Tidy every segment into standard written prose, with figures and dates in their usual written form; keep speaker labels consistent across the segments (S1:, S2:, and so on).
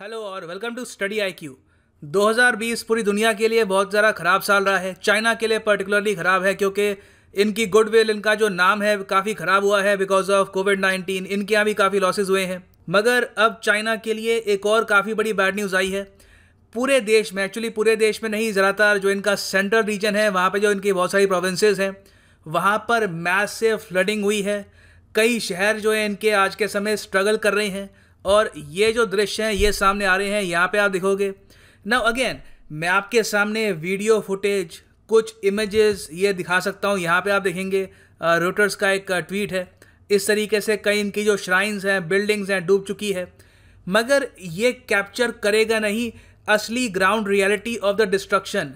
S1: Hello और welcome to study IQ. 2020 पूरी दुनिया के लिए बहुत ज़्यादा ख़राब साल रहा है। चाइना के लिए पर्टिकुलरली ख़राब है क्योंकि इनकी गुडविल, इनका जो नाम है काफ़ी ख़राब हुआ है बिकॉज ऑफ कोविड-19। इनके यहाँ भी काफ़ी लॉसेज हुए हैं। मगर अब चाइना के लिए एक और काफ़ी बड़ी बैड न्यूज़ आई है। पूरे देश में, एक्चुअली पूरे देश में नहीं, ज़्यादातर जो इनका सेंट्रल रीजन है वहाँ पर जो इनकी बहुत सारी प्रोविंसेस हैं वहाँ पर मैसिव फ्लडिंग हुई है। कई शहर जो है इनके आज के समय स्ट्रगल कर रहे हैं और ये जो दृश्य हैं ये सामने आ रहे हैं। यहाँ पे आप देखोगे। नाउ अगेन मैं आपके सामने वीडियो फुटेज, कुछ इमेजेस ये दिखा सकता हूँ। यहाँ पे आप देखेंगे रोटर्स का एक ट्वीट है। इस तरीके से कई इनकी जो श्राइन्स हैं, बिल्डिंग्स हैं, डूब चुकी है। मगर ये कैप्चर करेगा नहीं असली ground reality of the destruction.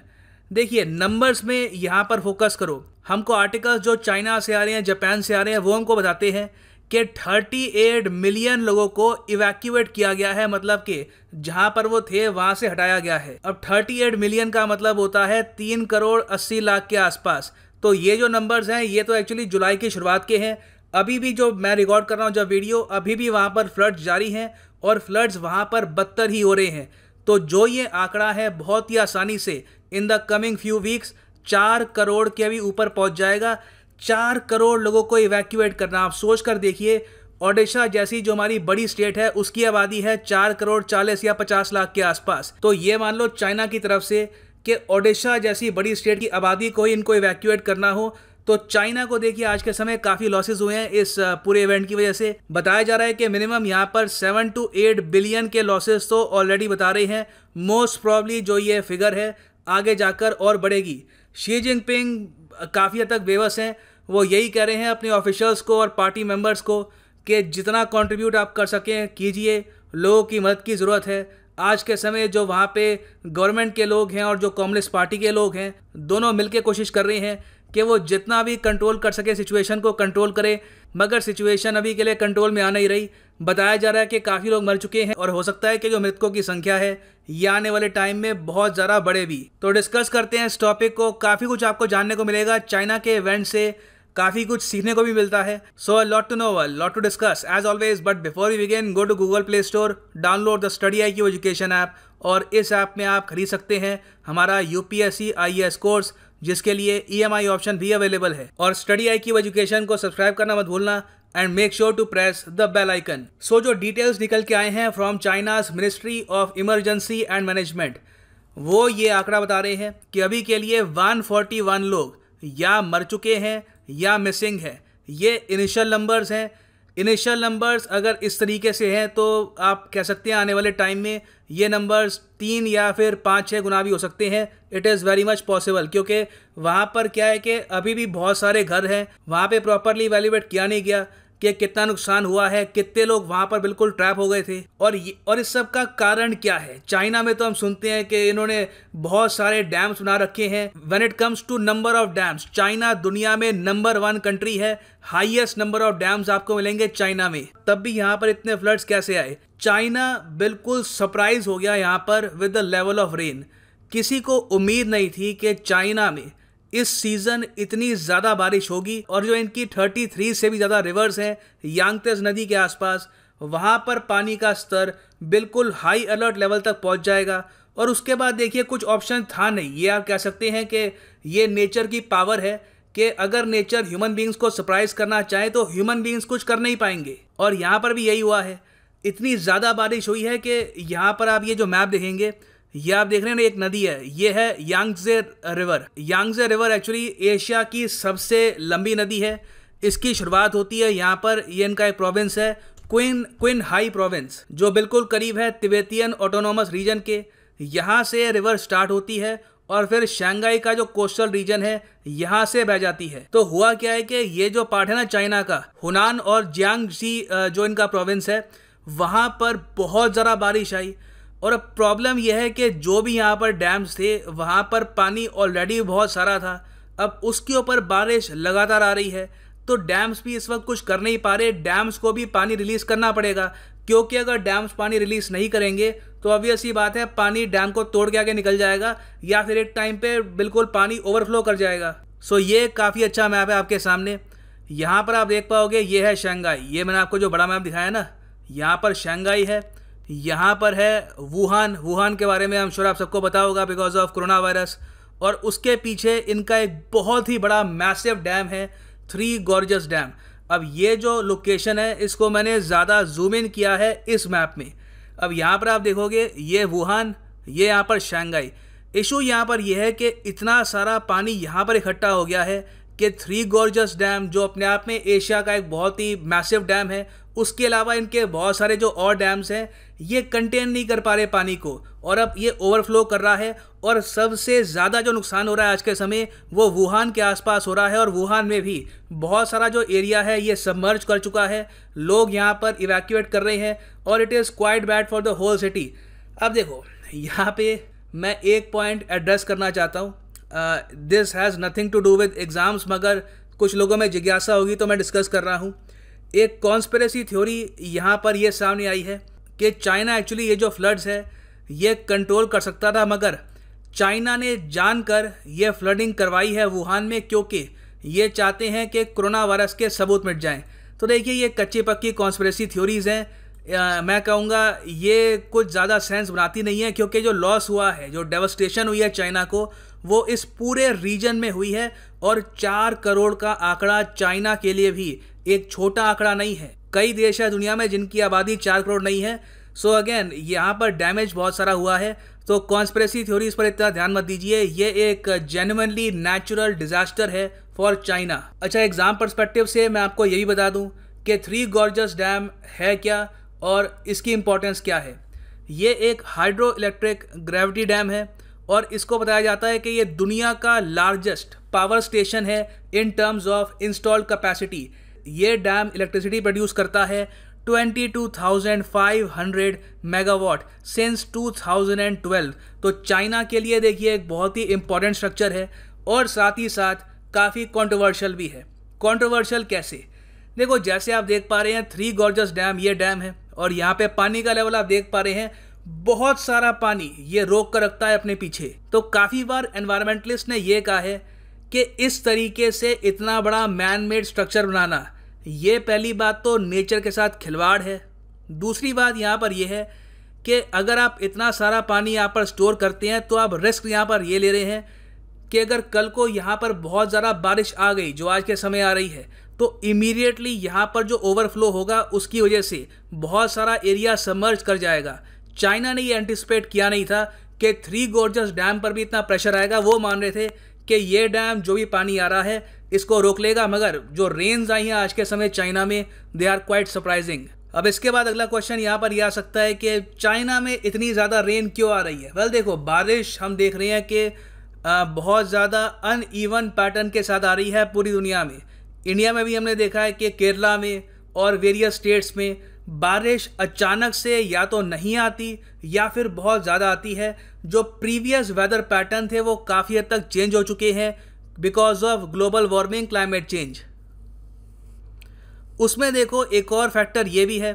S1: देखिए नंबर्स में यहाँ पर फोकस करो। हमको आर्टिकल्स जो चाइना से आ रहे हैं, जापान से आ रहे हैं, वो हमको बताते हैं कि 38 मिलियन लोगों को इवैक्यूएट किया गया है, मतलब कि जहां पर वो थे वहां से हटाया गया है। अब 38 मिलियन का मतलब होता है 3 करोड़ 80 लाख के आसपास। तो ये जो नंबर्स हैं ये तो एक्चुअली जुलाई की शुरुआत के हैं। अभी भी जो मैं रिकॉर्ड कर रहा हूँ जब वीडियो, अभी भी वहां पर फ्लड्स जारी हैं और फ्लड्स वहां पर बदतर ही हो रहे हैं। तो जो ये आंकड़ा है बहुत ही आसानी से in the coming few weeks 4 crore के भी ऊपर पहुंच जाएगा। 4 करोड़ लोगों को इवैक्यूएट करना, आप सोच कर देखिए। ओडिशा जैसी जो हमारी बड़ी स्टेट है उसकी आबादी है 4 करोड़ 40 या 50 लाख के आसपास। तो ये मान लो चाइना की तरफ से कि ओडिशा जैसी बड़ी स्टेट की आबादी को ही इनको इवैक्यूएट करना हो। तो चाइना को देखिए आज के समय काफ़ी लॉसेज हुए हैं इस पूरे इवेंट की वजह से। बताया जा रहा है कि मिनिमम यहाँ पर 7 to 8 बिलियन के लॉसेज तो ऑलरेडी बता रहे हैं। मोस्ट प्रॉब्ली जो ये फिगर है आगे जाकर और बढ़ेगी। शी जिनपिंग काफ़ी हद तक बेबस हैं। वो यही कह रहे हैं अपने ऑफिशियल्स को और पार्टी मेंबर्स को कि जितना कंट्रीब्यूट आप कर सकें कीजिए, लोगों की मदद की ज़रूरत है। आज के समय जो वहाँ पे गवर्नमेंट के लोग हैं और जो कम्युनिस्ट पार्टी के लोग हैं, दोनों मिलकर कोशिश कर रहे हैं कि वो जितना भी कंट्रोल कर सके सिचुएशन को कंट्रोल करे। मगर सिचुएशन अभी के लिए कंट्रोल में आ नहीं रही। बताया जा रहा है कि काफ़ी लोग मर चुके हैं और हो सकता है कि जो मृतकों की संख्या है ये आने वाले टाइम में बहुत ज़्यादा बढ़े भी। तो डिस्कस करते हैं इस टॉपिक को। काफ़ी कुछ आपको जानने को मिलेगा चाइना के इवेंट से, काफ़ी कुछ सीखने को भी मिलता है। So a lot to know, a lot to discuss as always. But before we begin, go to Google Play Store, download the Study IQ education app. और इस ऐप में आप खरीद सकते हैं हमारा यूपीएससी आईएएस कोर्स, जिसके लिए ईएमआई ऑप्शन भी अवेलेबल है। और स्टडी आईक्यू एजुकेशन को सब्सक्राइब करना मत भूलना and make sure to press the bell icon. So जो डिटेल्स निकल के आए हैं from China's Ministry of Emergency and Management, वो ये आंकड़ा बता रहे हैं कि अभी के लिए 141 लोग या मर चुके हैं या मिसिंग है। ये इनिशियल नंबर्स हैं। इनिशियल नंबर्स अगर इस तरीके से हैं तो आप कह सकते हैं आने वाले टाइम में ये नंबर्स 3 या फिर 5-6 गुना भी हो सकते हैं। It is very much possible, क्योंकि वहाँ पर क्या है कि अभी भी बहुत सारे घर हैं, वहाँ पे प्रॉपरली इवैल्यूएट किया नहीं गया कि कितना नुकसान हुआ है, कितने लोग वहाँ पर बिल्कुल ट्रैप हो गए थे। और इस सब का कारण क्या है? चाइना में तो हम सुनते हैं कि इन्होंने बहुत सारे डैम्स बना रखे हैं। When it comes to number of dams, China दुनिया में नंबर 1 कंट्री है। हाईएस्ट नंबर ऑफ डैम्स आपको मिलेंगे चाइना में। तब भी यहाँ पर इतने फ्लड्स कैसे आए? चाइना बिल्कुल सरप्राइज हो गया यहाँ पर with the level of rain. किसी को उम्मीद नहीं थी कि चाइना में इस सीज़न इतनी ज़्यादा बारिश होगी। और जो इनकी 33 से भी ज़्यादा रिवर्स हैं यांगत्से नदी के आसपास, वहाँ पर पानी का स्तर बिल्कुल हाई अलर्ट लेवल तक पहुँच जाएगा। और उसके बाद देखिए कुछ ऑप्शन था नहीं। ये आप कह सकते हैं कि ये नेचर की पावर है कि अगर नेचर ह्यूमन बींग्स को सरप्राइज करना चाहे तो ह्यूमन बींग्स कुछ कर नहीं पाएंगे। और यहाँ पर भी यही हुआ है। इतनी ज़्यादा बारिश हुई है कि यहाँ पर आप ये जो मैप देखेंगे, ये आप देख रहे हैं ना, एक नदी है, ये है Yangtse river. Yangtse river actually Asia की सबसे लंबी नदी है। इसकी शुरुआत होती है यहाँ पर, ये इनका एक प्रोविंस है क्विन हाई प्रोविंस, जो बिल्कुल करीब है तिब्बतियन ऑटोनोमस रीजन के। यहाँ से रिवर स्टार्ट होती है और फिर शंघाई का जो कोस्टल रीजन है यहाँ से बह जाती है। तो हुआ क्या है कि ये जो पार्ट है ना चाइना का, हुनान और जियांगसी जो इनका प्रोविंस है, वहाँ पर बहुत ज़्यादा बारिश आई। और अब प्रॉब्लम यह है कि जो भी यहाँ पर डैम्स थे वहाँ पर पानी ऑलरेडी बहुत सारा था। अब उसके ऊपर बारिश लगातार आ रही है तो डैम्स भी इस वक्त कुछ कर नहीं पा रहे। डैम्स को भी पानी रिलीज़ करना पड़ेगा, क्योंकि अगर डैम्स पानी रिलीज़ नहीं करेंगे तो ऑब्वियस ही बात है पानी डैम को तोड़ के आगे निकल जाएगा या फिर एक टाइम पे बिल्कुल पानी ओवरफ्लो कर जाएगा। सो ये काफ़ी अच्छा मैप है आपके सामने। यहाँ पर आप देख पाओगे ये है शंघाई। ये मैंने आपको जो बड़ा मैप दिखाया ना, यहाँ पर शंघाई है, यहाँ पर है वुहान के बारे में हम श्योर आप सबको पता होगा बिकॉज ऑफ कोरोना वायरस। और उसके पीछे इनका एक बहुत ही बड़ा मैसिव डैम है, थ्री गॉर्जस डैम। अब ये जो लोकेशन है इसको मैंने ज़्यादा जूम इन किया है इस मैप में। अब यहाँ पर आप देखोगे ये वुहान, ये यहाँ पर शंघाई। इशू यहाँ पर यह है कि इतना सारा पानी यहाँ पर इकट्ठा हो गया है कि थ्री गॉर्जस डैम जो अपने आप में एशिया का एक बहुत ही मैसिव डैम है, उसके अलावा इनके बहुत सारे जो और डैम्स हैं ये कंटेन नहीं कर पा रहे पानी को, और अब ये ओवरफ्लो कर रहा है। और सबसे ज़्यादा जो नुकसान हो रहा है आज के समय वो वुहान के आसपास हो रहा है। और वुहान में भी बहुत सारा जो एरिया है ये सबमर्ज कर चुका है, लोग यहाँ पर इवैक्यूएट कर रहे हैं और it is quite bad for the whole city. अब देखो यहाँ पे मैं एक पॉइंट एड्रेस करना चाहता हूँ, this has nothing to do with exams, मगर कुछ लोगों में जिज्ञासा होगी तो मैं डिस्कस कर रहा हूँ। एक कॉन्स्पिरेसी थ्योरी यहाँ पर ये सामने आई है कि चाइना एक्चुअली ये जो फ्लड्स है ये कंट्रोल कर सकता था, मगर चाइना ने जानकर ये फ्लडिंग करवाई है वुहान में, क्योंकि ये चाहते हैं कि कोरोना वायरस के सबूत मिट जाएं। तो देखिए ये कच्ची पक्की कॉन्स्पिरेसी थ्योरीज़ हैं, मैं कहूँगा ये कुछ ज़्यादा सेंस बनाती नहीं है, क्योंकि जो लॉस हुआ है, जो डेवस्टेशन हुई है चाइना को, वो इस पूरे रीजन में हुई है। और 4 करोड़ का आंकड़ा चाइना के लिए भी एक छोटा आंकड़ा नहीं है। कई देश है दुनिया में जिनकी आबादी 4 करोड़ नहीं है। सो अगेन यहाँ पर डैमेज बहुत सारा हुआ है। तो कॉन्स्पिरेसी थ्योरीज पर इतना ध्यान मत दीजिए, ये एक जेन्युइनली नेचुरल डिजास्टर है फॉर चाइना। अच्छा, एग्जाम पर्सपेक्टिव से मैं आपको ये भी बता दूं कि थ्री गॉर्जस डैम है क्या और इसकी इंपॉर्टेंस क्या है। ये एक हाइड्रो इलेक्ट्रिक ग्रेविटी डैम है और इसको बताया जाता है कि ये दुनिया का लार्जेस्ट पावर स्टेशन है in terms of installed capacity. ये डैम इलेक्ट्रिसिटी प्रोड्यूस करता है 22,500 मेगावाट सिंस 2012। तो चाइना के लिए देखिए एक बहुत ही इंपॉर्टेंट स्ट्रक्चर है और साथ ही साथ काफ़ी कंट्रोवर्शियल भी है। कंट्रोवर्शियल कैसे? देखो, जैसे आप देख पा रहे हैं थ्री गॉर्जस डैम ये डैम है और यहाँ पे पानी का लेवल आप देख पा रहे हैं, बहुत सारा पानी ये रोक कर रखता है अपने पीछे। तो काफ़ी बार एनवायरमेंटलिस्ट ने ये कहा है कि इस तरीके से इतना बड़ा मैन मेड स्ट्रक्चर बनाना, ये पहली बात तो नेचर के साथ खिलवाड़ है। दूसरी बात यहाँ पर यह है कि अगर आप इतना सारा पानी यहाँ पर स्टोर करते हैं तो आप रिस्क यहाँ पर ये ले रहे हैं कि अगर कल को यहाँ पर बहुत ज़्यादा बारिश आ गई, जो आज के समय आ रही है, तो इमीडिएटली यहाँ पर जो ओवरफ्लो होगा उसकी वजह से बहुत सारा एरिया सबमर्ज कर जाएगा। चाइना ने ये एंटिसिपेट किया नहीं था कि थ्री गॉर्जस डैम पर भी इतना प्रेशर आएगा। वो मान रहे थे कि ये डैम जो भी पानी आ रहा है इसको रोक लेगा, मगर जो रेन्स आई हैं आज के समय चाइना में, दे आर क्वाइट सरप्राइजिंग। अब इसके बाद अगला क्वेश्चन यहाँ पर यह आ सकता है कि चाइना में इतनी ज़्यादा रेन क्यों आ रही है? वेल देखो, बारिश हम देख रहे हैं कि बहुत ज़्यादा अनइवन पैटर्न के साथ आ रही है पूरी दुनिया में। इंडिया में भी हमने देखा है कि केरला में और वेरियस स्टेट्स में बारिश अचानक से या तो नहीं आती या फिर बहुत ज़्यादा आती है। जो प्रीवियस वेदर पैटर्न थे वो काफ़ी हद तक चेंज हो चुके हैं because of global warming, climate change. उसमें देखो एक और फैक्टर ये भी है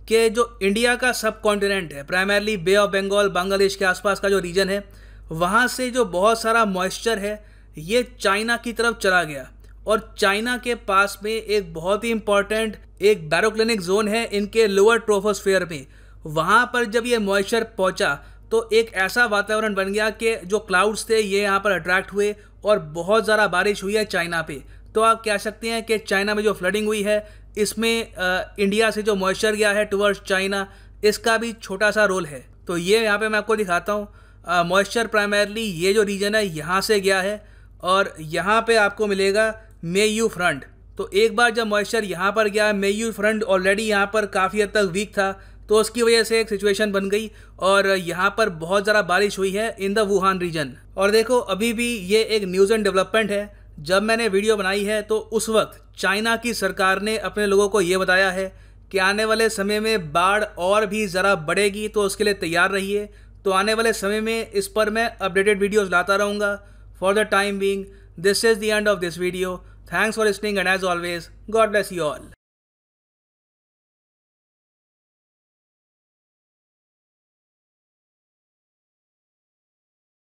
S1: कि जो इंडिया का सब कॉन्टिनेंट है, primarily bay of Bengal, Bangladesh के आसपास का जो रीजन है, वहाँ से जो बहुत सारा मॉइस्चर है ये चाइना की तरफ चला गया। और चाइना के पास में एक बहुत ही इंपॉर्टेंट एक बैरोक्लिनिक जोन है इनके लोअर ट्रोपोस्फेयर में। वहाँ पर जब ये मॉइस्चर पहुँचा तो एक ऐसा वातावरण बन गया कि जो क्लाउड्स थे ये यहाँ पर अट्रैक्ट हुए और बहुत ज़्यादा बारिश हुई है चाइना पे। तो आप कह सकते हैं कि चाइना में जो फ्लडिंग हुई है इसमें इंडिया से जो मॉइस्चर गया है टुवर्ड्स चाइना, इसका भी छोटा सा रोल है। तो ये यहाँ पे मैं आपको दिखाता हूँ, मॉइस्चर प्राइमरली ये जो रीजन है यहाँ से गया है और यहाँ पे आपको मिलेगा मेयू फ्रंट। तो एक बार जब मॉइस्चर यहाँ पर गया, मेयू फ्रंट ऑलरेडी यहाँ पर काफ़ी हद तक वीक था, तो उसकी वजह से एक सिचुएशन बन गई और यहाँ पर बहुत ज़्यादा बारिश हुई है इन द वुहान रीजन। और देखो अभी भी ये एक न्यूज़ एंड डेवलपमेंट है, जब मैंने वीडियो बनाई है तो उस वक्त चाइना की सरकार ने अपने लोगों को ये बताया है कि आने वाले समय में बाढ़ और भी ज़रा बढ़ेगी, तो उसके लिए तैयार रहिए। तो आने वाले समय में इस पर मैं अपडेटेड वीडियोज़ लाता रहूँगा। For the time being, this is the end of this video. Thanks for listening and as always, God bless you all.